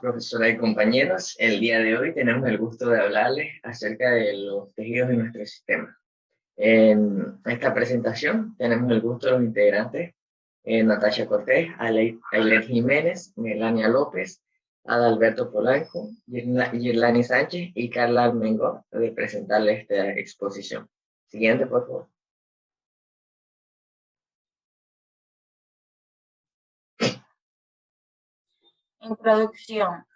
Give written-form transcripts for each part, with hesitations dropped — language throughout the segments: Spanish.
profesora y compañeros. El día de hoy tenemos el gusto de hablarles acerca de los tejidos de nuestro sistema. En esta presentación tenemos el gusto de los integrantes, Natasha Cortés, Ailet Jiménez, Melania López, Adalberto Polanco, Girlani Sánchez y Carla Armengol, de presentarles esta exposición. Siguiente, por favor. Introducción.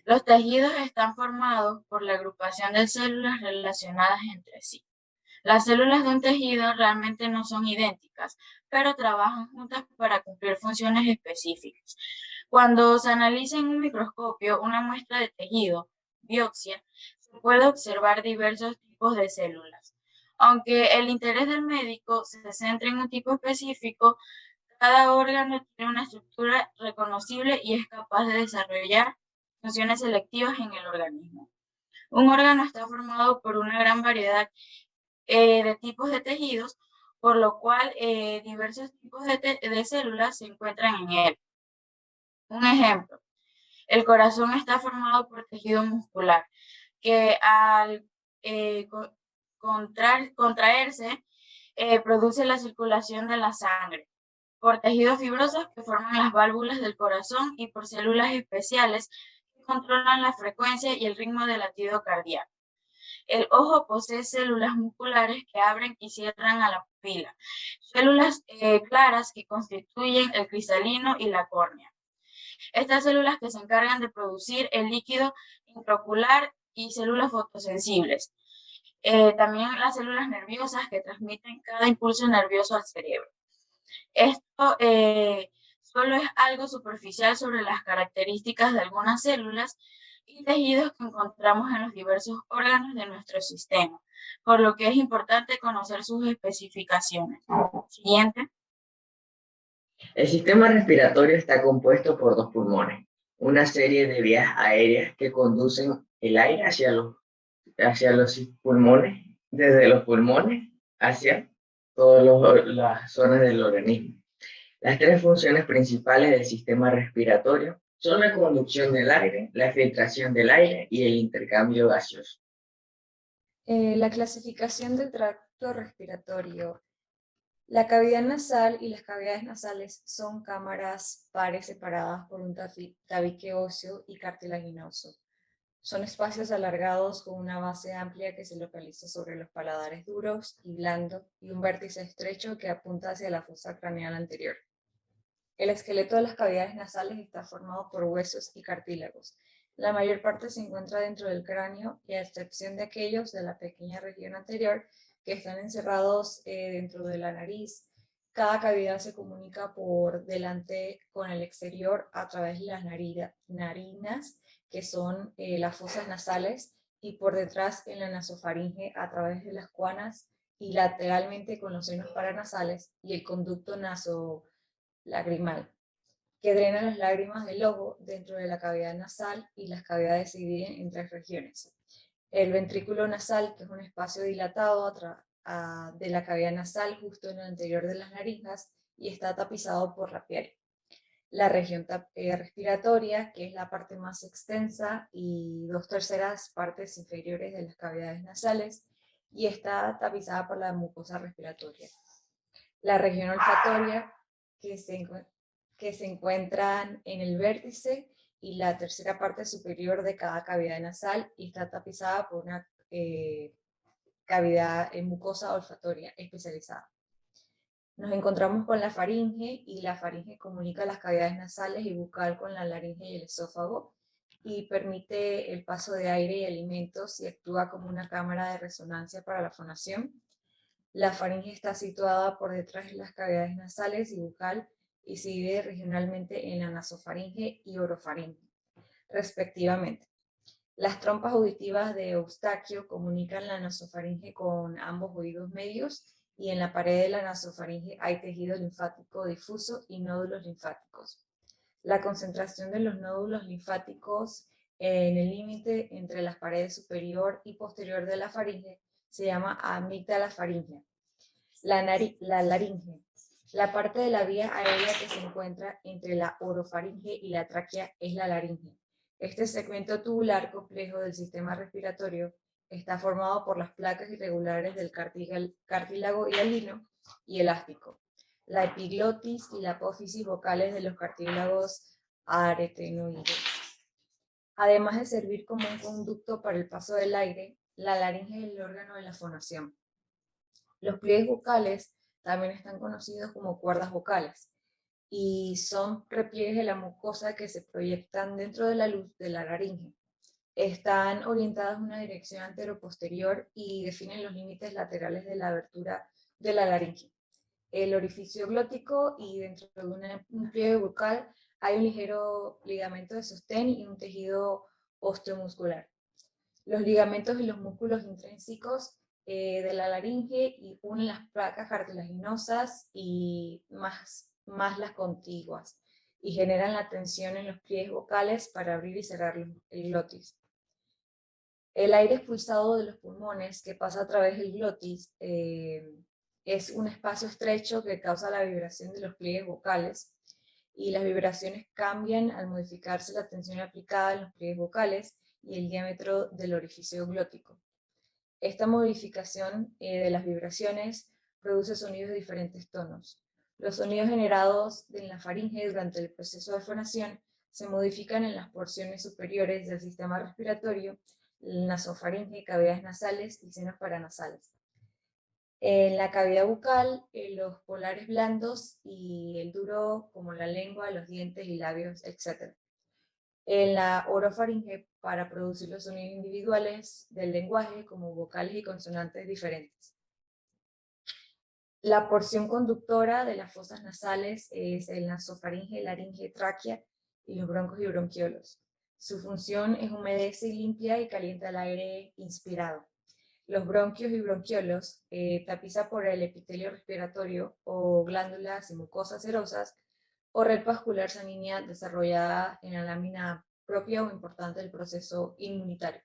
Los tejidos están formados por la agrupación de células relacionadas entre sí. Las células de un tejido realmente no son idénticas, pero trabajan juntas para cumplir funciones específicas. Cuando se analiza en un microscopio una muestra de tejido, biopsia, se puede observar diversos tipos de células. Aunque el interés del médico se centra en un tipo específico, cada órgano tiene una estructura reconocible y es capaz de desarrollar funciones selectivas en el organismo. Un órgano está formado por una gran variedad de tipos de tejidos, por lo cual diversos tipos de células se encuentran en él. Un ejemplo, el corazón está formado por tejido muscular, que al contraerse produce la circulación de la sangre, por tejidos fibrosos que forman las válvulas del corazón y por células especiales que controlan la frecuencia y el ritmo del latido cardíaco. El ojo posee células musculares que abren y cierran a la pupila, células claras que constituyen el cristalino y la córnea. Estas células que se encargan de producir el líquido intraocular y células fotosensibles. También las células nerviosas que transmiten cada impulso nervioso al cerebro. Esto solo es algo superficial sobre las características de algunas células y tejidos que encontramos en los diversos órganos de nuestro sistema, por lo que es importante conocer sus especificaciones. Siguiente. El sistema respiratorio está compuesto por dos pulmones, una serie de vías aéreas que conducen el aire hacia los pulmones, desde los pulmones hacia todas las zonas del organismo. Las tres funciones principales del sistema respiratorio son la conducción del aire, la filtración del aire y el intercambio gaseoso. La clasificación del tracto respiratorio. La cavidad nasal y las cavidades nasales son cámaras pares separadas por un tabique óseo y cartilaginoso. Son espacios alargados con una base amplia que se localiza sobre los paladares duros y blandos y un vértice estrecho que apunta hacia la fosa craneal anterior. El esqueleto de las cavidades nasales está formado por huesos y cartílagos. La mayor parte se encuentra dentro del cráneo y a excepción de aquellos de la pequeña región anterior que están encerrados dentro de la nariz. Cada cavidad se comunica por delante con el exterior a través de las narinas, que son las fosas nasales, y por detrás en la nasofaringe a través de las cuanas y lateralmente con los senos paranasales y el conducto nasolacrimal, que drena las lágrimas del ojo dentro de la cavidad nasal, y las cavidades se dividen en tres regiones. El ventrículo nasal, que es un espacio dilatado de la cavidad nasal justo en el interior de las narinas y está tapizado por la piel. La región respiratoria, que es la parte más extensa y 2/3 partes inferiores de las cavidades nasales, y está tapizada por la mucosa respiratoria. La región olfatoria, que se encuentran en el vértice y la tercera parte superior de cada cavidad nasal, y está tapizada por una cavidad mucosa olfatoria especializada. Nos encontramos con la faringe, y la faringe comunica las cavidades nasales y bucal con la laringe y el esófago, y permite el paso de aire y alimentos y actúa como una cámara de resonancia para la fonación. La faringe está situada por detrás de las cavidades nasales y bucal y se divide regionalmente en la nasofaringe y orofaringe, respectivamente. Las trompas auditivas de Eustaquio comunican la nasofaringe con ambos oídos medios, y en la pared de la nasofaringe hay tejido linfático difuso y nódulos linfáticos. La concentración de los nódulos linfáticos en el límite entre las paredes superior y posterior de la faringe se llama amígdala faríngea. La laringe. La parte de la vía aérea que se encuentra entre la orofaringe y la tráquea es la laringe. Este segmento tubular complejo del sistema respiratorio está formado por las placas irregulares del cartílago hialino y elástico, la epiglotis y la apófisis vocales de los cartílagos aretinoides. Además de servir como un conducto para el paso del aire, la laringe es el órgano de la fonación. Los pliegues vocales también están conocidos como cuerdas vocales y son repliegues de la mucosa que se proyectan dentro de la luz de la laringe. Están orientadas en una dirección antero-posterior y definen los límites laterales de la abertura de la laringe. El orificio glótico y dentro de un pliegue vocal hay un ligero ligamento de sostén y un tejido osteomuscular. Los ligamentos y los músculos intrínsecos de la laringe y unen las placas cartilaginosas y más las contiguas y generan la tensión en los pliegues vocales para abrir y cerrar el glotis. El aire expulsado de los pulmones que pasa a través del glotis es un espacio estrecho que causa la vibración de los pliegues vocales y las vibraciones cambian al modificarse la tensión aplicada en los pliegues vocales y el diámetro del orificio glótico. Esta modificación de las vibraciones produce sonidos de diferentes tonos. Los sonidos generados en la faringe durante el proceso de fonación se modifican en las porciones superiores del sistema respiratorio, nasofaringe, cavidades nasales y senos paranasales. En la cavidad bucal, los polares blandos y el duro, como la lengua, los dientes y labios, etc. En la orofaringe, para producir los sonidos individuales del lenguaje, como vocales y consonantes diferentes. La porción conductora de las fosas nasales es el nasofaringe, laringe, tráquea y los broncos y bronquiolos. Su función es humedece y limpia y calienta el aire inspirado. Los bronquios y bronquiolos, tapiza por el epitelio respiratorio o glándulas y mucosas serosas o red vascular sanguínea desarrollada en la lámina propia o importante del proceso inmunitario.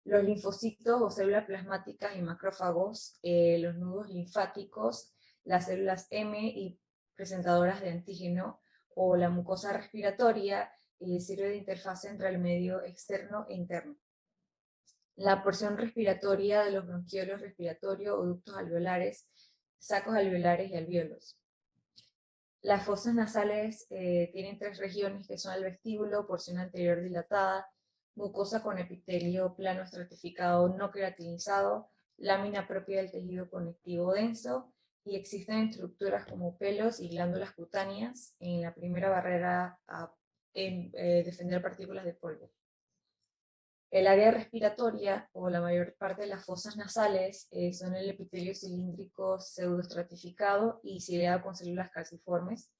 Los linfocitos o células plasmáticas y macrófagos, los nudos linfáticos, las células M y presentadoras de antígeno o la mucosa respiratoria sirve de interfaz entre el medio externo e interno. La porción respiratoria de los bronquiolos respiratorios o ductos alveolares, sacos alveolares y alvéolos. Las fosas nasales tienen tres regiones que son el vestíbulo, porción anterior dilatada, mucosa con epitelio plano estratificado no queratinizado, lámina propia del tejido conectivo denso, y existen estructuras como pelos y glándulas cutáneas en la primera barrera a defender partículas de polvo. El área respiratoria, o la mayor parte de las fosas nasales, son el epitelio cilíndrico pseudoestratificado y ciliado con células calciformes,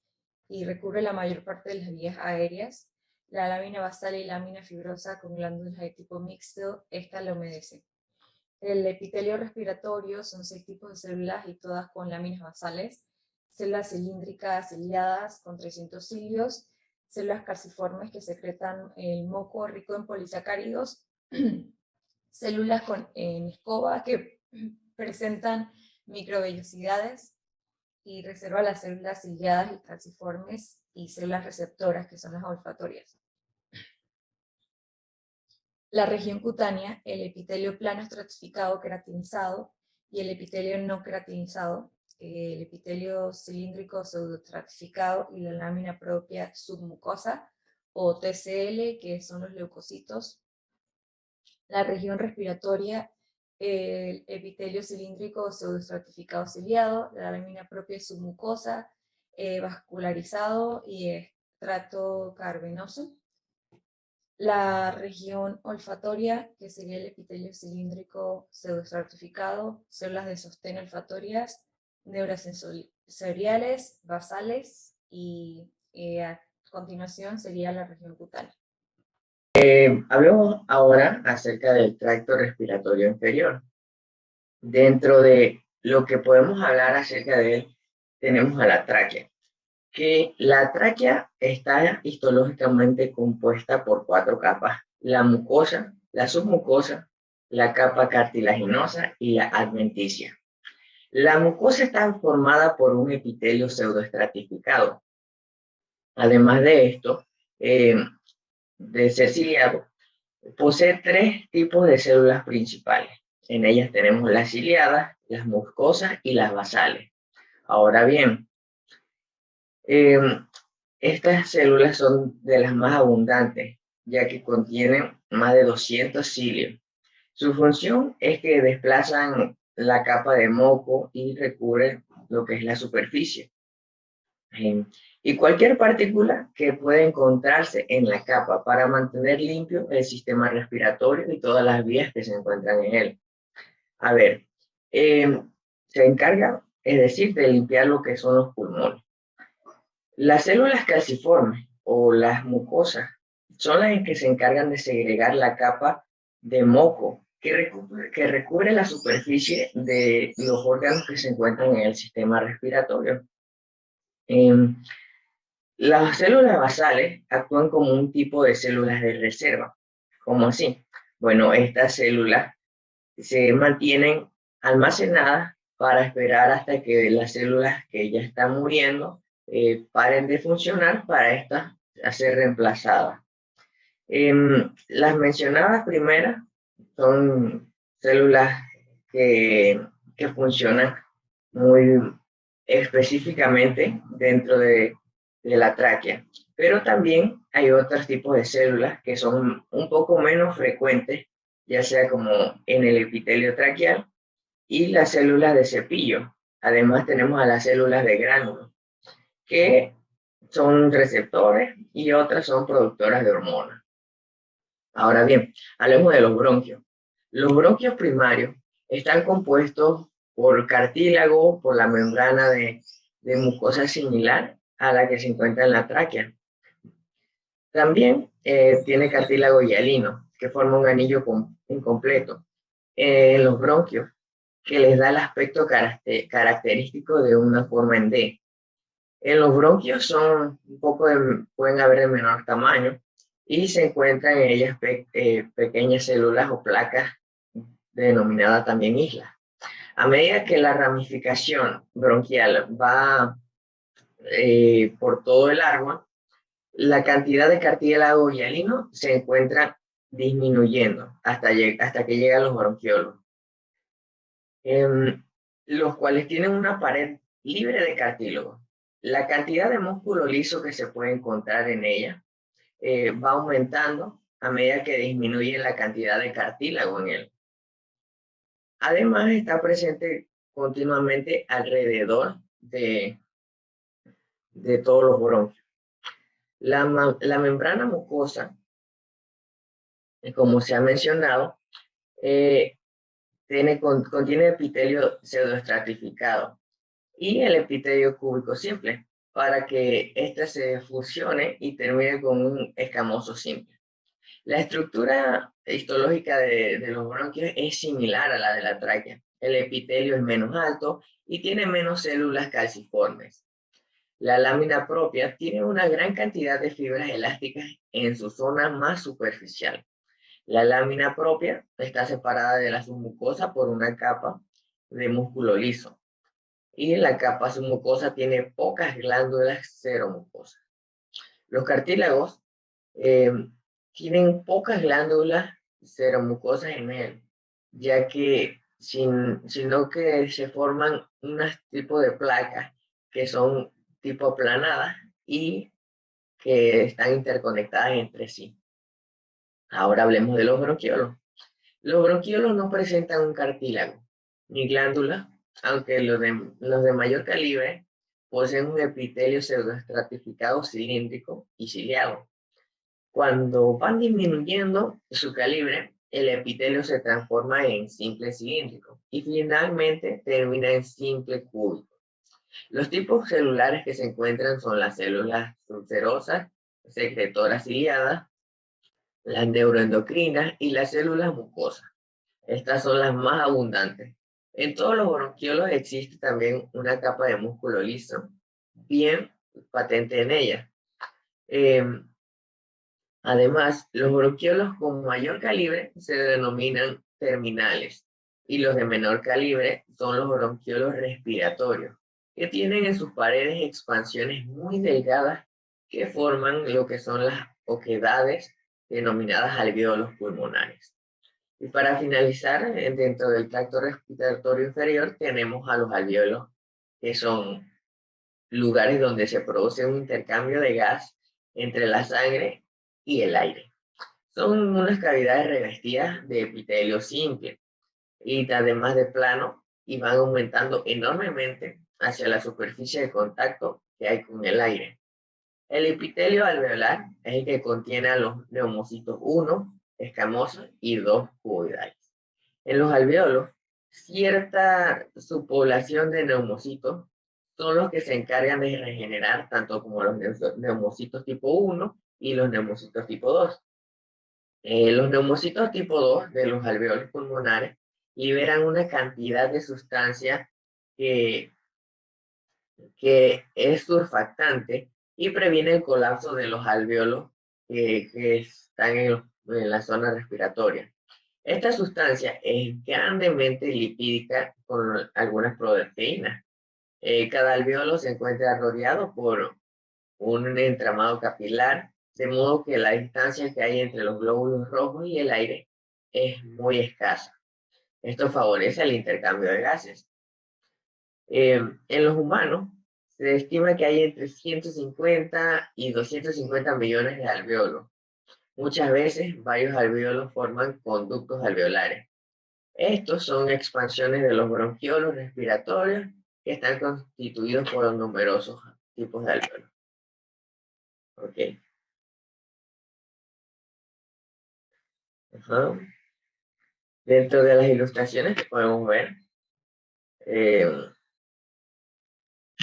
y recubre la mayor parte de las vías aéreas. La lámina basal y lámina fibrosa con glándulas de tipo mixto, esta la humedece. El epitelio respiratorio son 6 tipos de células y todas con láminas basales, células cilíndricas ciliadas con 300 cilios, células calciformes que secretan el moco rico en polisacáridos, células en escoba que presentan microvellosidades y reserva las células ciliadas y calciformes y células receptoras que son las olfatorias. La región cutánea, el epitelio plano estratificado queratinizado y el epitelio no queratinizado, el epitelio cilíndrico pseudoestratificado y la lámina propia submucosa o TCL, que son los leucocitos. La región respiratoria, el epitelio cilíndrico pseudoestratificado ciliado, la lámina propia submucosa, vascularizado y estrato cavernoso. La región olfatoria, que sería el epitelio cilíndrico pseudoestratificado, células de sostén olfatorias, neurosensoriales, basales y a continuación sería la región cutánea. Hablemos ahora acerca del tracto respiratorio inferior. Dentro de lo que podemos hablar acerca de él, tenemos a la tráquea, que la tráquea está histológicamente compuesta por 4 capas: la mucosa, la submucosa, la capa cartilaginosa y la adventicia. La mucosa está formada por un epitelio pseudoestratificado. Además de esto, de ser ciliado, posee tres tipos de células principales. En ellas tenemos las ciliadas, las mucosas y las basales. Ahora bien, estas células son de las más abundantes, ya que contienen más de 200 cilios. Su función es que desplazan la capa de moco y recubren lo que es la superficie. Y cualquier partícula que pueda encontrarse en la capa para mantener limpio el sistema respiratorio y todas las vías que se encuentran en él. A ver, se encarga, es decir, de limpiar lo que son los pulmones. Las células calciformes o las mucosas son las que se encargan de segregar la capa de moco que recubre la superficie de los órganos que se encuentran en el sistema respiratorio. Las células basales actúan como un tipo de células de reserva. ¿Cómo así? Bueno, estas células se mantienen almacenadas para esperar hasta que las células que ya están muriendo paren de funcionar para estas a ser reemplazadas. Las mencionadas primeras son células que funcionan muy específicamente dentro de la tráquea, pero también hay otros tipos de células que son un poco menos frecuentes, ya sea como en el epitelio traqueal y las células de cepillo. Además tenemos a las células de gránulo, que son receptores y otras son productoras de hormonas. Ahora bien, hablemos de los bronquios. Los bronquios primarios están compuestos por cartílago, por la membrana de mucosa similar a la que se encuentra en la tráquea. También tiene cartílago hialino, que forma un anillo incompleto en los bronquios, que les da el aspecto característico de una forma en D. En los bronquios son pueden haber de menor tamaño y se encuentran en ellas pequeñas células o placas denominadas también islas. A medida que la ramificación bronquial va por todo el árbol, la cantidad de cartílago hialino se encuentra disminuyendo hasta que llegan los bronquiolos, los cuales tienen una pared libre de cartílago. La cantidad de músculo liso que se puede encontrar en ella va aumentando a medida que disminuye la cantidad de cartílago en él. Además, está presente continuamente alrededor de todos los bronquios. La membrana mucosa, como se ha mencionado, contiene epitelio pseudoestratificado y el epitelio cúbico simple, para que éste se fusione y termine con un escamoso simple. La estructura histológica de los bronquios es similar a la de la tráquea. El epitelio es menos alto y tiene menos células calciformes. La lámina propia tiene una gran cantidad de fibras elásticas en su zona más superficial. La lámina propia está separada de la submucosa por una capa de músculo liso. Y la capa submucosa tiene pocas glándulas seromucosas. Los cartílagos tienen pocas glándulas seromucosas en él, ya que sino que se forman unos tipos de placas que son tipo aplanadas y que están interconectadas entre sí. Ahora hablemos de los bronquiolos. Los bronquiolos no presentan un cartílago ni glándula, aunque los de mayor calibre poseen un epitelio pseudoestratificado cilíndrico y ciliado. Cuando van disminuyendo su calibre, el epitelio se transforma en simple cilíndrico y finalmente termina en simple cúbico. Los tipos celulares que se encuentran son las células ulcerosas, secretoras ciliadas, las neuroendocrinas y las células mucosas. Estas son las más abundantes. En todos los bronquiolos existe también una capa de músculo liso, bien patente en ella. Además, los bronquiolos con mayor calibre se denominan terminales y los de menor calibre son los bronquiolos respiratorios, que tienen en sus paredes expansiones muy delgadas que forman lo que son las oquedades denominadas alvéolos pulmonares. Y para finalizar, dentro del tracto respiratorio inferior tenemos a los alvéolos, que son lugares donde se produce un intercambio de gas entre la sangre y el aire. Son unas cavidades revestidas de epitelio simple y además de plano, y van aumentando enormemente hacia la superficie de contacto que hay con el aire. El epitelio alveolar es el que contiene a los neumocitos 1, escamosos, y 2, cuboidales. En los alvéolos, cierta subpoblación de neumocitos son los que se encargan de regenerar tanto como los neumocitos tipo 1 y los neumocitos tipo 2. Los neumocitos tipo 2 de los alvéolos pulmonares liberan una cantidad de sustancia que, que es surfactante y previene el colapso de los alvéolos que están en la zona respiratoria. Esta sustancia es grandemente lipídica con algunas proteínas. Cada alvéolo se encuentra rodeado por un entramado capilar, de modo que la distancia que hay entre los glóbulos rojos y el aire es muy escasa. Esto favorece el intercambio de gases. En los humanos, se estima que hay entre 150 y 250 millones de alvéolos. Muchas veces, varios alvéolos forman conductos alveolares. Estos son expansiones de los bronquiolos respiratorios que están constituidos por numerosos tipos de alvéolos. Ok. Ajá. Dentro de las ilustraciones que podemos ver,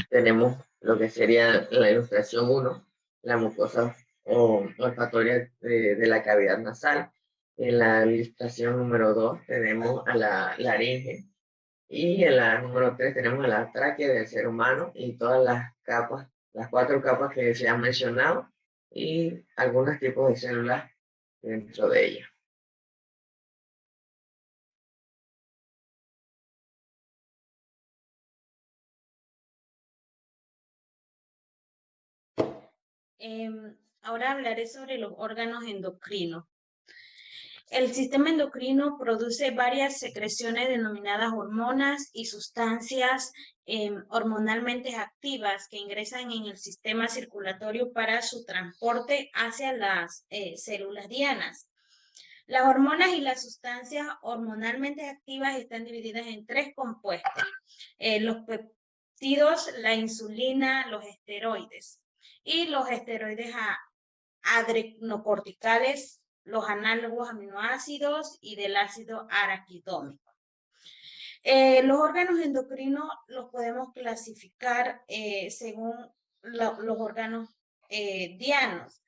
tenemos lo que sería la ilustración 1, la mucosa olfatoria de la cavidad nasal. En la ilustración número 2 tenemos a la laringe. Y en la número 3 tenemos a la tráquea del ser humano y todas las capas, las 4 capas que se han mencionado y algunos tipos de células dentro de ella. Ahora hablaré sobre los órganos endocrinos. El sistema endocrino produce varias secreciones denominadas hormonas y sustancias hormonalmente activas que ingresan en el sistema circulatorio para su transporte hacia las células dianas. Las hormonas y las sustancias hormonalmente activas están divididas en 3 compuestos: los péptidos, la insulina, los esteroides. Y los esteroides adrenocorticales, los análogos aminoácidos y del ácido araquidónico. Los órganos endocrinos los podemos clasificar según los órganos dianos.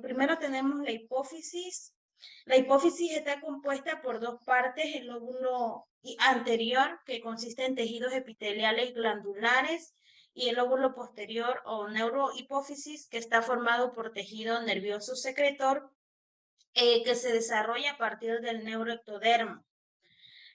Primero tenemos la hipófisis. La hipófisis está compuesta por 2 partes: el lóbulo anterior, que consiste en tejidos epiteliales glandulares, y el lóbulo posterior o neurohipófisis, que está formado por tejido nervioso secretor que se desarrolla a partir del neuroectodermo.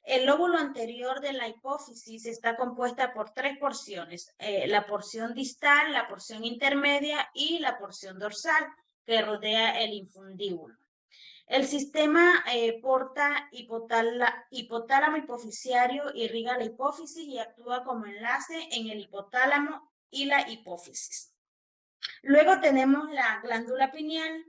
El lóbulo anterior de la hipófisis está compuesta por 3 porciones: la porción distal, la porción intermedia y la porción dorsal, que rodea el infundíbulo. El sistema porta hipotálamo hipofisiario irriga la hipófisis y actúa como enlace en el hipotálamo y la hipófisis. Luego tenemos la glándula pineal.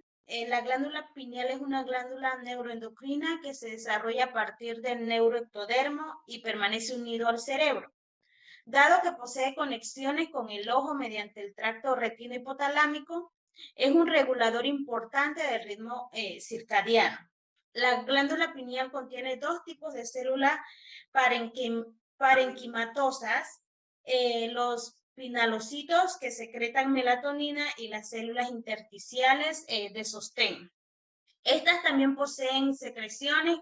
La glándula pineal es una glándula neuroendocrina que se desarrolla a partir del neuroectodermo y permanece unido al cerebro. Dado que posee conexiones con el ojo mediante el tracto retino-hipotalámico, es un regulador importante del ritmo circadiano. La glándula pineal contiene 2 tipos de células parenquimatosas, los pinalocitos, que secretan melatonina, y las células intersticiales de sostén. Estas también poseen secreciones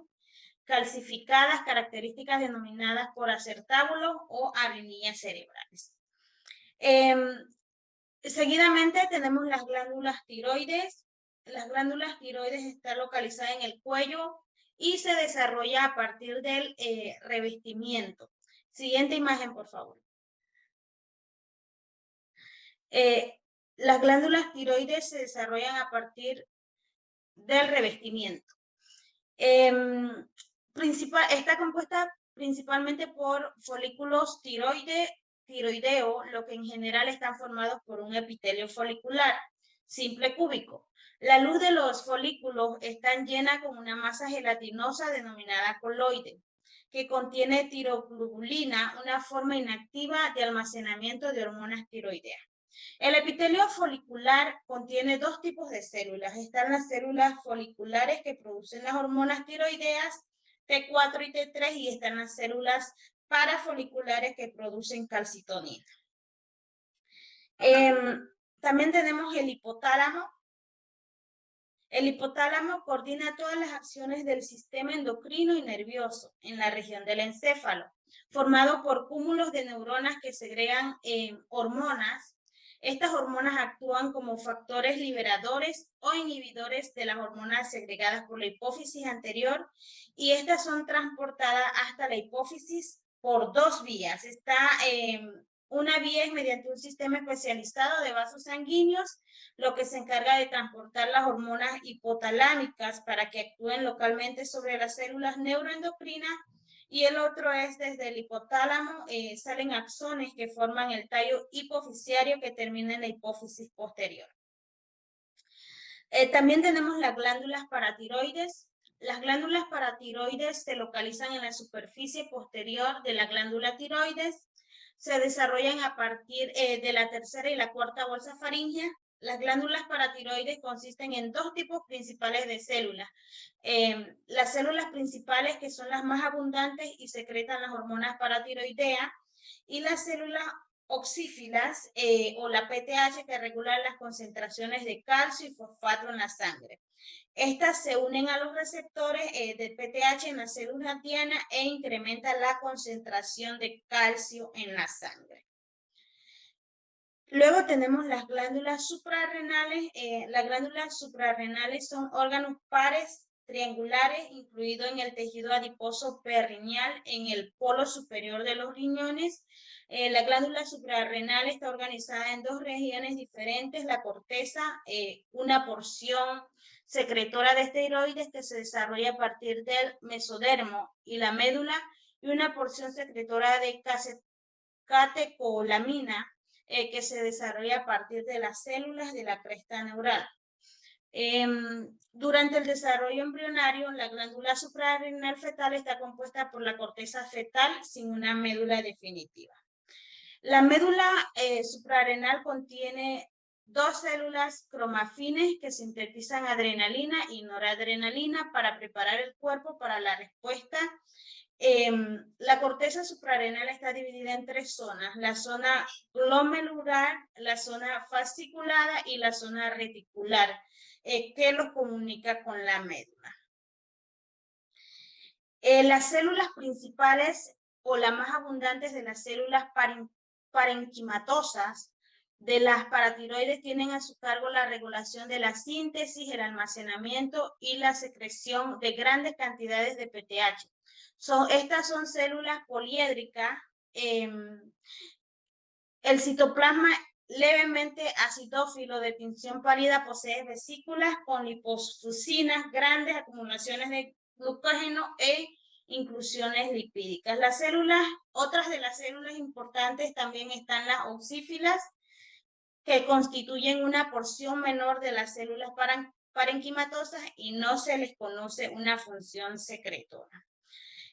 calcificadas, características denominadas por acertábulos o arenillas cerebrales. Seguidamente tenemos las glándulas tiroides. Las glándulas tiroides están localizadas en el cuello y se desarrolla a partir del revestimiento. Siguiente imagen, por favor. Las glándulas tiroides se desarrollan a partir del revestimiento. Está compuesta principalmente por folículos tiroideo, lo que en general están formados por un epitelio folicular simple cúbico. La luz de los folículos está llena con una masa gelatinosa denominada coloide, que contiene tiroglobulina, una forma inactiva de almacenamiento de hormonas tiroideas. El epitelio folicular contiene dos tipos de células. Están las células foliculares que producen las hormonas tiroideas T4 y T3 y están las células parafoliculares que producen calcitonina. También tenemos el hipotálamo. El hipotálamo coordina todas las acciones del sistema endocrino y nervioso en la región del encéfalo, formado por cúmulos de neuronas que segregan hormonas. Estas hormonas actúan como factores liberadores o inhibidores de las hormonas segregadas por la hipófisis anterior y estas son transportadas hasta la hipófisis por dos vías. Una vía es mediante un sistema especializado de vasos sanguíneos, lo que se encarga de transportar las hormonas hipotalámicas para que actúen localmente sobre las células neuroendocrinas, y el otro es desde el hipotálamo, salen axones que forman el tallo hipofisiario que termina en la hipófisis posterior. También tenemos las glándulas paratiroides. Las glándulas paratiroides se localizan en la superficie posterior de la glándula tiroides. Se desarrollan a partir de la tercera y la cuarta bolsa faríngea. Las glándulas paratiroides consisten en dos tipos principales de células. Las células principales, que son las más abundantes y secretan las hormonas paratiroideas, y las células oxífilas o la PTH, que regula las concentraciones de calcio y fosfato en la sangre. Estas se unen a los receptores de PTH en la célula diana e incrementan la concentración de calcio en la sangre. Luego tenemos las glándulas suprarrenales. Las glándulas suprarrenales son órganos pares triangulares incluidos en el tejido adiposo perineal en el polo superior de los riñones. La glándula suprarrenal está organizada en dos regiones diferentes: la corteza, una porción secretora de esteroides que se desarrolla a partir del mesodermo, y la médula, y una porción secretora de catecolamina que se desarrolla a partir de las células de la cresta neural. Durante el desarrollo embrionario, la glándula suprarrenal fetal está compuesta por la corteza fetal sin una médula definitiva. La médula suprarrenal contiene dos células cromafines que sintetizan adrenalina y noradrenalina para preparar el cuerpo para la respuesta. La corteza suprarrenal está dividida en tres zonas: la zona glomerular, la zona fasciculada y la zona reticular, que los comunica con la médula. Las células principales o las más abundantes de las células parenquimatosas de las paratiroides tienen a su cargo la regulación de la síntesis, el almacenamiento y la secreción de grandes cantidades de PTH. Estas son células poliédricas. El citoplasma levemente acidófilo de tinción pálida posee vesículas con lipofuscinas, grandes acumulaciones de glucógeno e inclusiones lipídicas. Otras de las células importantes también están las oxífilas, que constituyen una porción menor de las células parenquimatosas y no se les conoce una función secretora.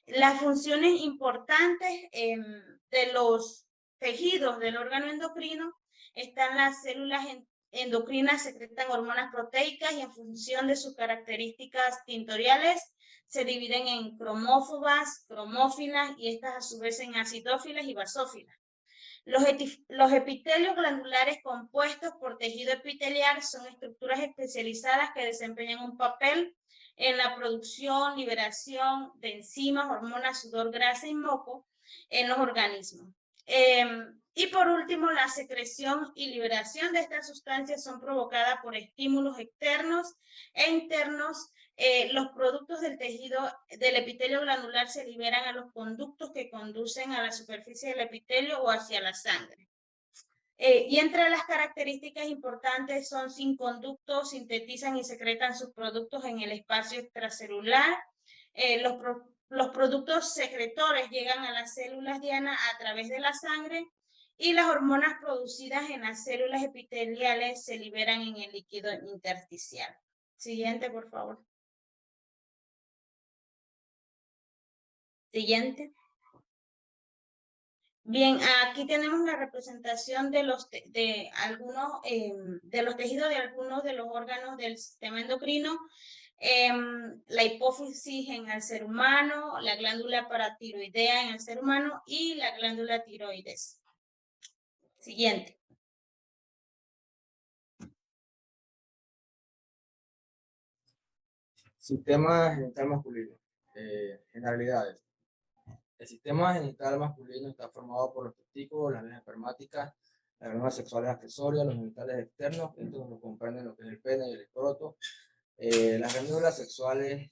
Las funciones importantes de los tejidos del órgano endocrino están: las células endocrinas secretan hormonas proteicas y en función de sus características tintoriales se dividen en cromófobas, cromófilas y estas a su vez en acidófilas y basófilas. Los epitelios glandulares compuestos por tejido epitelial son estructuras especializadas que desempeñan un papel en la producción, liberación de enzimas, hormonas, sudor, grasa y moco en los organismos. Y por último, la secreción y liberación de estas sustancias son provocadas por estímulos externos e internos. Los productos del tejido del epitelio glandular se liberan a los conductos que conducen a la superficie del epitelio o hacia la sangre. Y entre las características importantes son sin conductos, sintetizan y secretan sus productos en el espacio extracelular. Los productos secretores llegan a las células dianas a través de la sangre y las hormonas producidas en las células epiteliales se liberan en el líquido intersticial. Siguiente, por favor. Siguiente. Bien, aquí tenemos la representación de algunos de los tejidos de algunos de los órganos del sistema endocrino. La hipófisis en el ser humano, la glándula paratiroidea en el ser humano y la glándula tiroides. Siguiente. Sistema genital masculino. Generalidades. El sistema genital masculino está formado por los testículos, las venas espermáticas, las glándulas sexuales accesorias, los genitales externos, estos lo comprenden lo que es el pene y el escroto. Las glándulas sexuales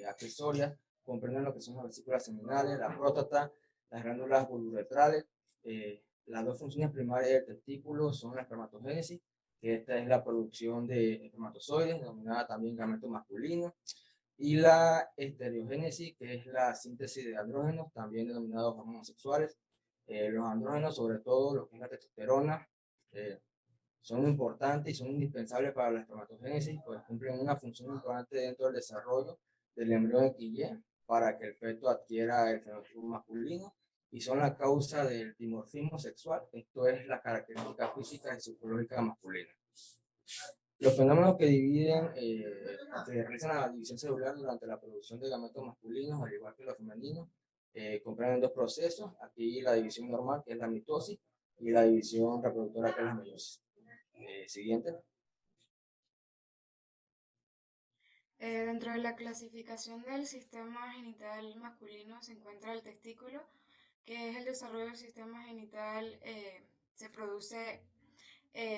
accesorias comprenden lo que son las vesículas seminales, la próstata, las glándulas vulvuretrales. Las dos funciones primarias del testículo son la espermatogénesis, que esta es la producción de espermatozoides, denominada también gameto masculino, y la estereogénesis, que es la síntesis de andrógenos, también denominados hormonas sexuales. Los andrógenos, sobre todo lo que es la testosterona, son importantes y son indispensables para la espermatogénesis, pues cumplen una función importante dentro del desarrollo del embrión X y para que el feto adquiera el fenotipo masculino, y son la causa del dimorfismo sexual, esto es la característica física y psicológica masculina. Los fenómenos que realizan la división celular durante la producción de gametos masculinos, al igual que los femeninos, comprenden dos procesos. Aquí la división normal, que es la mitosis, y la división reproductora, que es la meiosis. Siguiente. Dentro de la clasificación del sistema genital masculino se encuentra el testículo, que es el desarrollo del sistema genital, se produce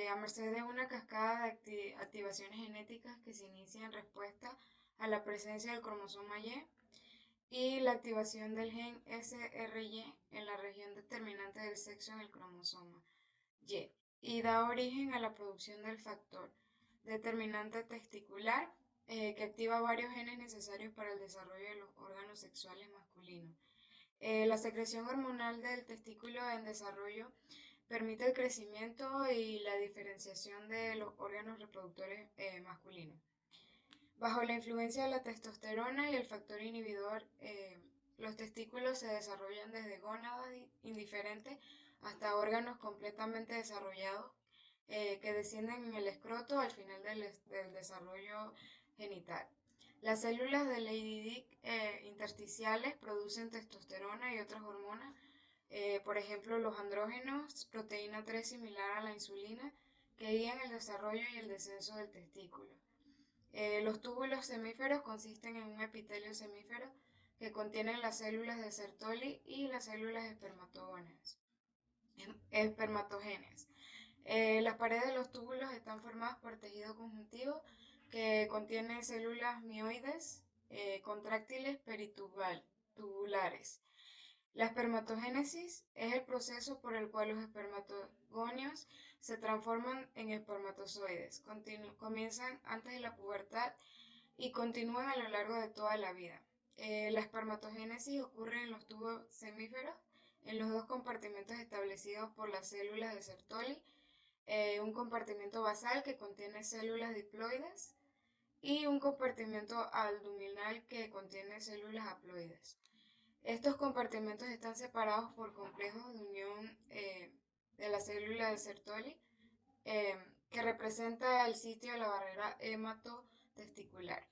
a merced de una cascada de activaciones genéticas que se inicia en respuesta a la presencia del cromosoma y la activación del gen SRY en la región determinante del sexo en el cromosoma y da origen a la producción del factor determinante testicular que activa varios genes necesarios para el desarrollo de los órganos sexuales masculinos. La secreción hormonal del testículo en desarrollo permite el crecimiento y la diferenciación de los órganos reproductores masculinos. Bajo la influencia de la testosterona y el factor inhibidor, los testículos se desarrollan desde gónadas indiferentes hasta órganos completamente desarrollados que descienden en el escroto al final del desarrollo genital. Las células de Leydig intersticiales producen testosterona y otras hormonas, por ejemplo los andrógenos, proteína 3 similar a la insulina, que guían el desarrollo y el descenso del testículo. Los túbulos semíferos consisten en un epitelio semífero que contienen las células de Sertoli y las células espermatogéneas. Las paredes de los túbulos están formadas por tejido conjuntivo que contiene células mioides, contráctiles peritubulares. La espermatogénesis es el proceso por el cual los espermatogonios se transforman en espermatozoides. Comienzan antes de la pubertad y continúan a lo largo de toda la vida. La espermatogénesis ocurre en los tubos semíferos, en los dos compartimentos establecidos por las células de Sertoli, un compartimento basal que contiene células diploides y un compartimento abdominal que contiene células haploides. Estos compartimentos están separados por complejos de unión de la célula de Sertoli, que representa el sitio de la barrera hematotesticular.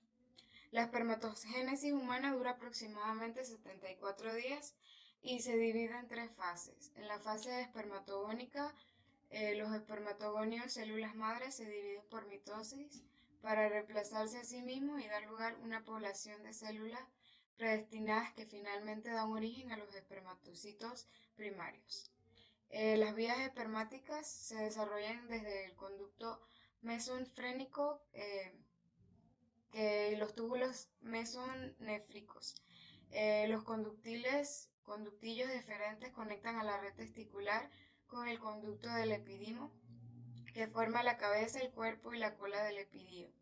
La espermatogénesis humana dura aproximadamente 74 días y se divide en tres fases. En la fase espermatogónica, los espermatogonios, células madres, se dividen por mitosis para reemplazarse a sí mismos y dar lugar a una población de células predestinadas que finalmente dan origen a los espermatocitos primarios. Las vías espermáticas se desarrollan desde el conducto mesonfrénico y los túbulos mesonéfricos. Los conductillos deferentes conectan a la red testicular con el conducto del epidimo, que forma la cabeza, el cuerpo y la cola del epidídimo.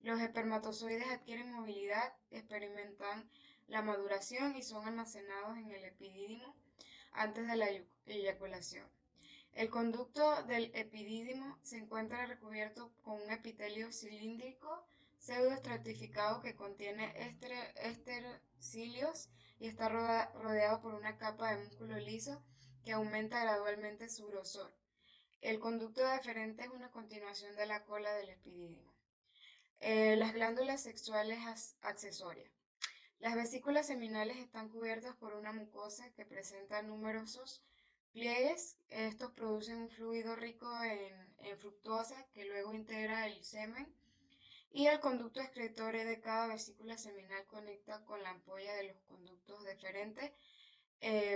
Los espermatozoides adquieren movilidad, experimentan la maduración y son almacenados en el epidídimo antes de la eyaculación. El conducto del epidídimo se encuentra recubierto con un epitelio cilíndrico pseudoestratificado que contiene estercilios y está rodeado por una capa de músculo liso que aumenta gradualmente su grosor. El conducto deferente es una continuación de la cola del epidídimo. Las glándulas sexuales accesorias. Las vesículas seminales están cubiertas por una mucosa que presenta numerosos pliegues. Estos producen un fluido rico en fructosa que luego integra el semen, y el conducto excretorio de cada vesícula seminal conecta con la ampolla de los conductos deferentes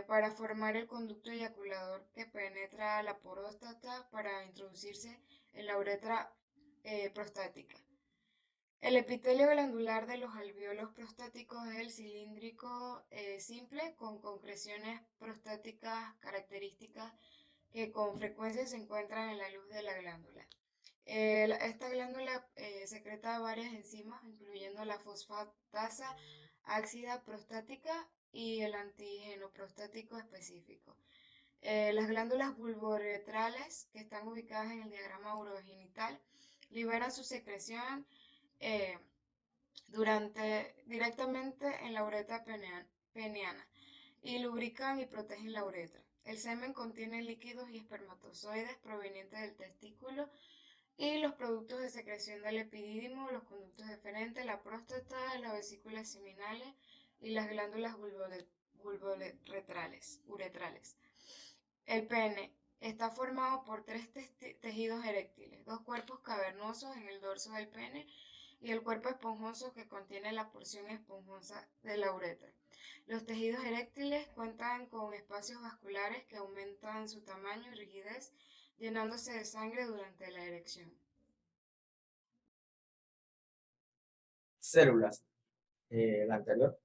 para formar el conducto eyaculador que penetra la próstata para introducirse en la uretra prostática. El epitelio glandular de los alvéolos prostáticos es el cilíndrico simple con concreciones prostáticas características que con frecuencia se encuentran en la luz de la glándula. Esta glándula secreta varias enzimas, incluyendo la fosfatasa ácida prostática y el antígeno prostático específico. Las glándulas vulvoretrales, que están ubicadas en el diagrama urogenital, liberan su secreción eh, directamente en la uretra peniana y lubrican y protegen la uretra. El semen contiene líquidos y espermatozoides provenientes del testículo y los productos de secreción del epidídimo, los conductos deferentes, la próstata, las vesículas seminales y las glándulas uretrales. El pene está formado por tres tejidos eréctiles, dos cuerpos cavernosos en el dorso del pene y el cuerpo esponjoso que contiene la porción esponjosa de la uretra. Los tejidos eréctiles cuentan con espacios vasculares que aumentan su tamaño y rigidez, llenándose de sangre durante la erección. Células. La anterior.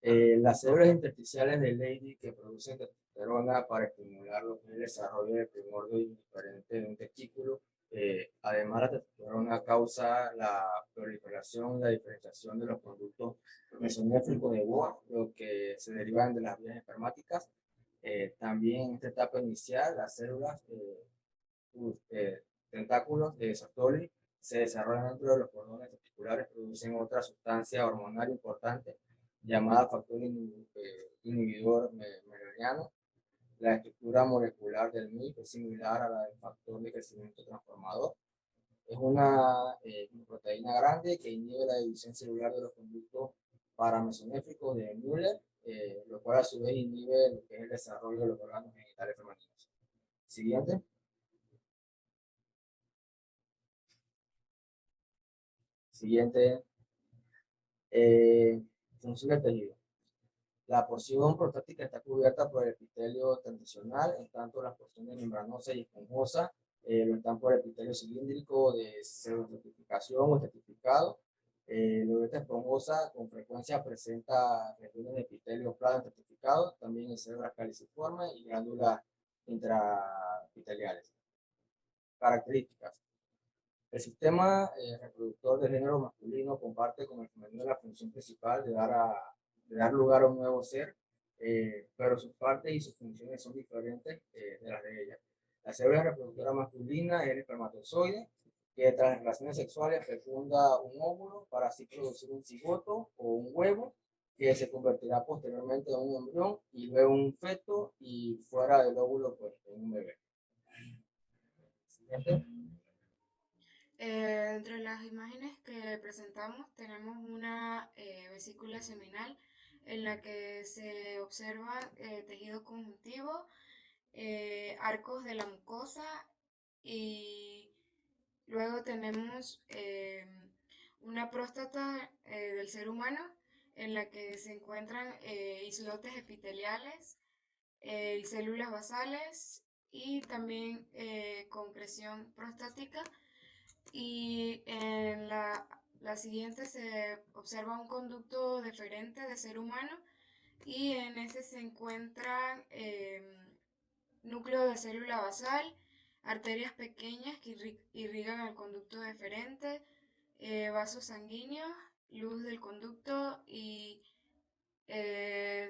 Las células intersticiales de Leydig que producen testosterona para estimular lo que es el desarrollo del primordio indiferente de un testículo. Además, la testosterona causa la proliferación y la diferenciación de los conductos mesonéfricos de Wolff, lo que se derivan de las vías espermáticas. También en esta etapa inicial, las células tentáculos de Sertoli se desarrollan dentro de los cordones testiculares, producen otra sustancia hormonal importante llamada factor inhibidor meridiano. La estructura molecular del MIP es similar a la del factor de crecimiento transformador. Es una proteína grande que inhibe la división celular de los conductos paramesonéfricos de Müller, lo cual a su vez inhibe lo que es el desarrollo de los órganos genitales femeninos. Siguiente. Siguiente. Función del tejido. La porción prostática está cubierta por el epitelio transicional, en tanto las porciones membranosas y esponjosas lo están por el epitelio cilíndrico de pseudoestratificación o estratificado. La uretra esponjosa con frecuencia presenta regiones de epitelio plano estratificado, también en células caliciformes y glándulas intraepiteliales. Características. El sistema reproductor del género masculino comparte con el femenino la función principal de dar lugar a un nuevo ser, pero sus partes y sus funciones son diferentes de las de ella. La célula reproductora masculina es el espermatozoide, que tras relaciones sexuales fecunda un óvulo para así producir un cigoto o un huevo, que se convertirá posteriormente en un embrión y luego un feto, y fuera del óvulo pues en un bebé. Siguiente. Entre las imágenes que presentamos tenemos una vesícula seminal en la que se observa tejido conjuntivo, arcos de la mucosa, y luego tenemos una próstata del ser humano en la que se encuentran islotes epiteliales y células basales y también concreción prostática. Y en la siguiente se observa un conducto deferente de ser humano y en este se encuentran núcleo de célula basal, arterias pequeñas que irrigan el conducto deferente, vasos sanguíneos, luz del conducto y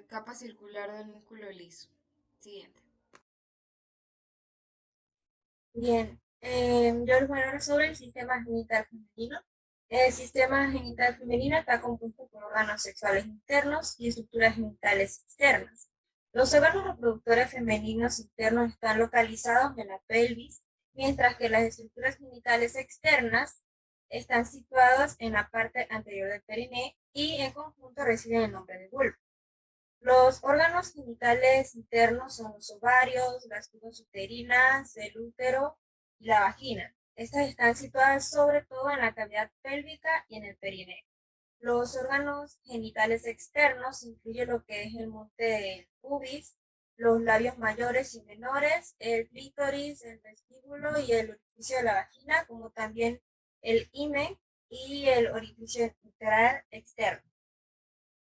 capa circular del músculo liso. Siguiente. Bien, yo les voy a hablar sobre el sistema genital femenino. El sistema genital femenino está compuesto por órganos sexuales internos y estructuras genitales externas. Los órganos reproductores femeninos internos están localizados en la pelvis, mientras que las estructuras genitales externas están situadas en la parte anterior del perineo y en conjunto reciben el nombre de vulva. Los órganos genitales internos son los ovarios, las tubas uterinas, el útero y la vagina. Estas están situadas sobre todo en la cavidad pélvica y en el perineo. Los órganos genitales externos incluyen lo que es el monte del pubis, los labios mayores y menores, el clítoris, el vestíbulo y el orificio de la vagina, como también el himen y el orificio uterino externo.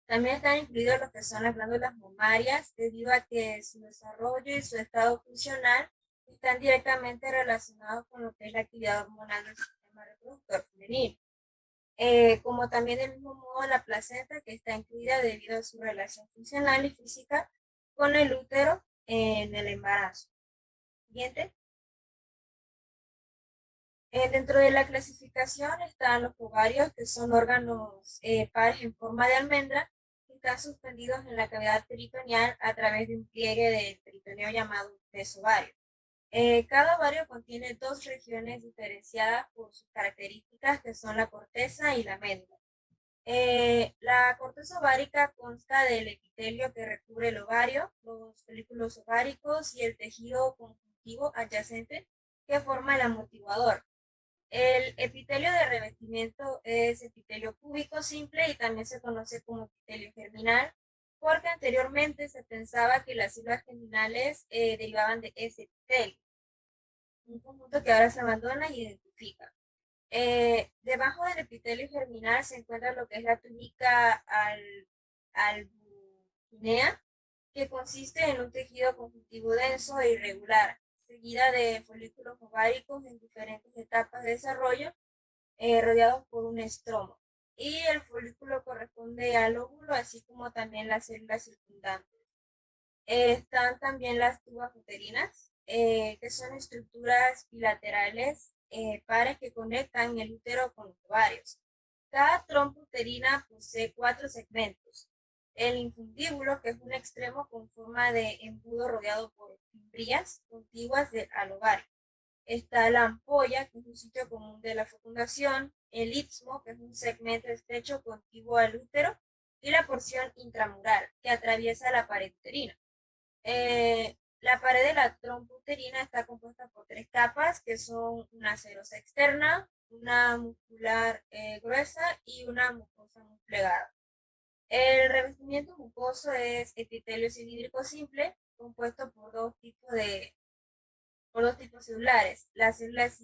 También están incluidos lo que son las glándulas mamarias, debido a que su desarrollo y su estado funcional están directamente relacionados con lo que es la actividad hormonal del sistema reproductor femenino. Como también del mismo modo la placenta, que está incluida debido a su relación funcional y física con el útero en el embarazo. Siguiente. Dentro de la clasificación están los ovarios, que son órganos pares en forma de almendra, que están suspendidos en la cavidad peritoneal a través de un pliegue del peritoneo llamado mesovario. Cada ovario contiene dos regiones diferenciadas por sus características, que son la corteza y la médula. La corteza ovárica consta del epitelio que recubre el ovario, los folículos ováricos y el tejido conjuntivo adyacente que forma el amortiguador. El epitelio de revestimiento es epitelio cúbico simple y también se conoce como epitelio germinal, porque anteriormente se pensaba que las células germinales derivaban de ese epitelio, un conjunto que ahora se abandona y identifica. Debajo del epitelio germinal se encuentra lo que es la túnica albumínea, que consiste en un tejido conjuntivo denso e irregular, seguida de folículos ováricos en diferentes etapas de desarrollo, rodeados por un estromo. Y el folículo corresponde al óvulo, así como también las células circundantes. Están también las tubas uterinas, que son estructuras bilaterales pares que conectan el útero con los ovarios. Cada trompa uterina posee 4 segmentos. El infundíbulo, que es un extremo con forma de embudo rodeado por fibrillas contiguas al ovario. Está la ampolla, que es un sitio común de la fecundación, el istmo, que es un segmento estrecho contiguo al útero, y la porción intramural, que atraviesa la pared uterina. La pared de la trompa uterina está compuesta por 3 capas, que son una serosa externa, una muscular gruesa y una mucosa muy plegada. El revestimiento mucoso es epitelio cilíndrico simple, compuesto por dos tipos celulares, las células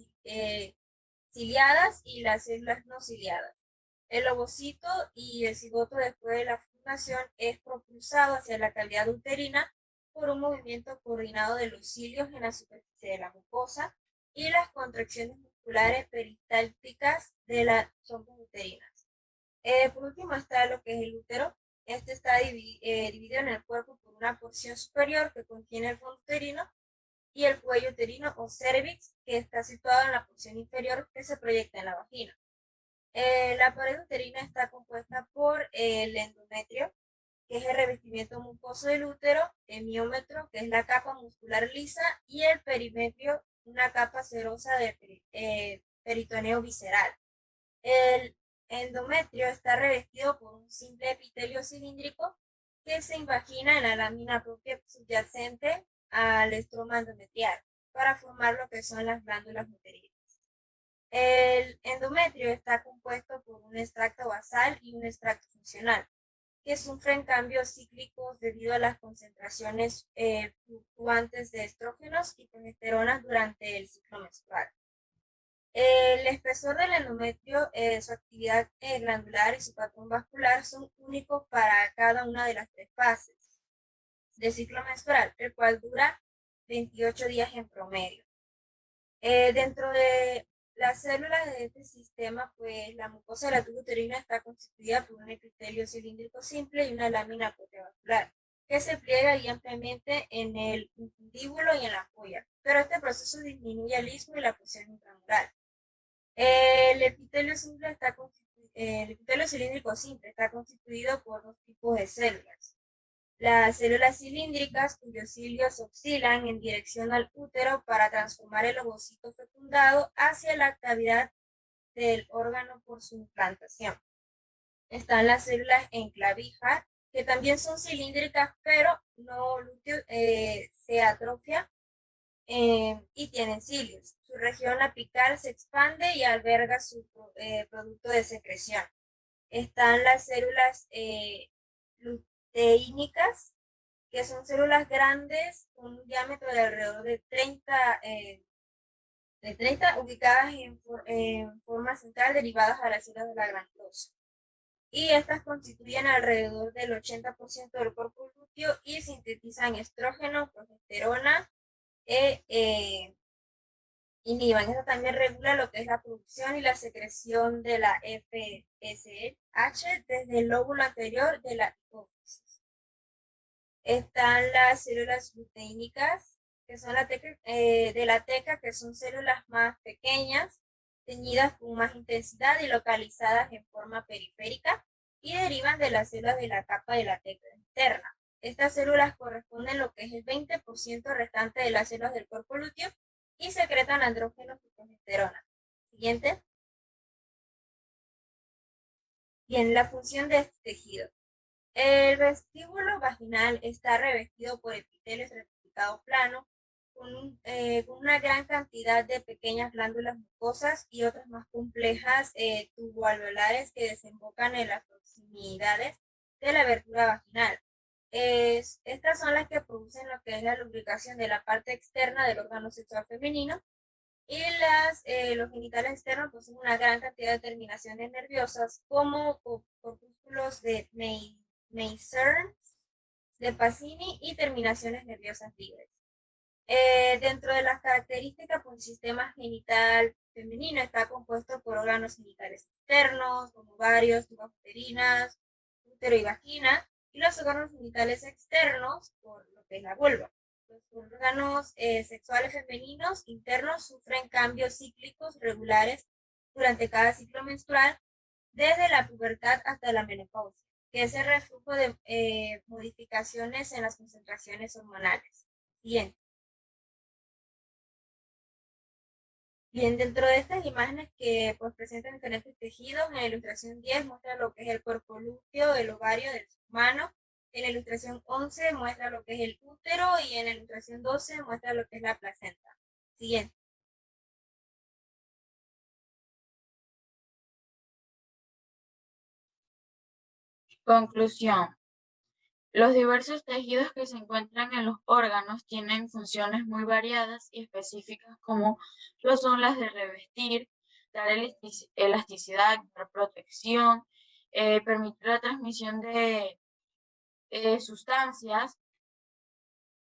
ciliadas y las células no ciliadas. El ovocito y el cigoto después de la fecundación es propulsado hacia la cavidad uterina por un movimiento coordinado de los cilios en la superficie de la mucosa y las contracciones musculares peristálticas de las trompas uterinas. Por último está lo que es el útero. Este está dividido en el cuerpo por una porción superior que contiene el fondo uterino y el cuello uterino o cervix, que está situado en la porción inferior que se proyecta en la vagina. La pared uterina está compuesta por el endometrio, que es el revestimiento mucoso del útero, el miómetro, que es la capa muscular lisa, y el perimetrio, una capa serosa de peritoneo visceral. El endometrio está revestido por un simple epitelio cilíndrico que se invagina en la lámina propia subyacente al estroma endometrial para formar lo que son las glándulas uterinas. El endometrio está compuesto por un extracto basal y un extracto funcional, que sufren cambios cíclicos debido a las concentraciones fluctuantes de estrógenos y progesteronas durante el ciclo menstrual. El espesor del endometrio, su actividad glandular y su patrón vascular son únicos para cada una de las 3 fases del ciclo menstrual, el cual dura 28 días en promedio. Dentro de las células de este sistema, pues la mucosa de la tuba uterina está constituida por un epitelio cilíndrico simple y una lámina proteovascular que se pliega y ampliamente en el infundíbulo y en la joya, pero este proceso disminuye el istmo y la presión intramural. El epitelio cilíndrico simple está constituido por dos tipos de células. Las células cilíndricas, cuyos cilios oscilan en dirección al útero para transformar el ovocito fecundado hacia la cavidad del órgano por su implantación. Están las células en clavija, que también son cilíndricas, pero no lúteo, se atrofia y tienen cilios. Su región apical se expande y alberga su producto de secreción. Están las células luteínicas, que son células grandes con un diámetro de alrededor de 30, ubicadas en forma central, derivadas a las células de la granulosa. Y estas constituyen alrededor del 80% del cuerpo lúteo y sintetizan estrógeno, progesterona inhiban. Esto también regula lo que es la producción y la secreción de la FSH desde el lóbulo anterior de la hipófisis. Están las células luteínicas, que son de la teca, que son células más pequeñas, teñidas con más intensidad y localizadas en forma periférica, y derivan de las células de la capa de la teca interna. Estas células corresponden a lo que es el 20% restante de las células del cuerpo lúteo y secretan andrógenos y progesterona. Siguiente. Bien, la función de este tejido. El vestíbulo vaginal está revestido por epitelio estratificado plano con una gran cantidad de pequeñas glándulas mucosas y otras más complejas tuboalveolares que desembocan en las proximidades de la abertura vaginal. Estas son las que producen lo que es la lubricación de la parte externa del órgano sexual femenino, y los genitales externos poseen una gran cantidad de terminaciones nerviosas como corpúsculos de Meissner, de Pacini y terminaciones nerviosas libres. Dentro de las características, pues, el sistema genital femenino está compuesto por órganos genitales externos, como ovarios, tubas uterinas, útero y vagina, y los órganos genitales externos, por lo que es la vulva. Los órganos sexuales femeninos internos sufren cambios cíclicos regulares durante cada ciclo menstrual, desde la pubertad hasta la menopausia, que es el reflujo de modificaciones en las concentraciones hormonales. Bien. Bien, dentro de estas imágenes que pues presentan diferentes tejidos, en la ilustración 10 muestra lo que es el cuerpo lúteo, el ovario del ser humano. En la ilustración 11 muestra lo que es el útero y en la ilustración 12 muestra lo que es la placenta. Siguiente. Conclusión. Los diversos tejidos que se encuentran en los órganos tienen funciones muy variadas y específicas, como lo son las de revestir, dar elasticidad, dar protección, permitir la transmisión de sustancias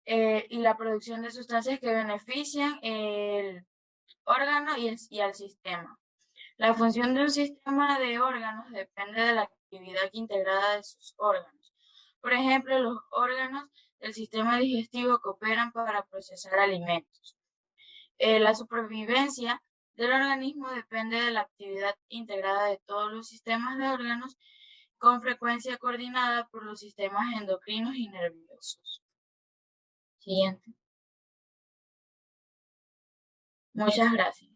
y la producción de sustancias que benefician el órgano y al sistema. La función de un sistema de órganos depende de la actividad integrada de sus órganos. Por ejemplo, los órganos del sistema digestivo cooperan para procesar alimentos. La supervivencia del organismo depende de la actividad integrada de todos los sistemas de órganos, con frecuencia coordinada por los sistemas endocrinos y nerviosos. Siguiente. Muchas gracias.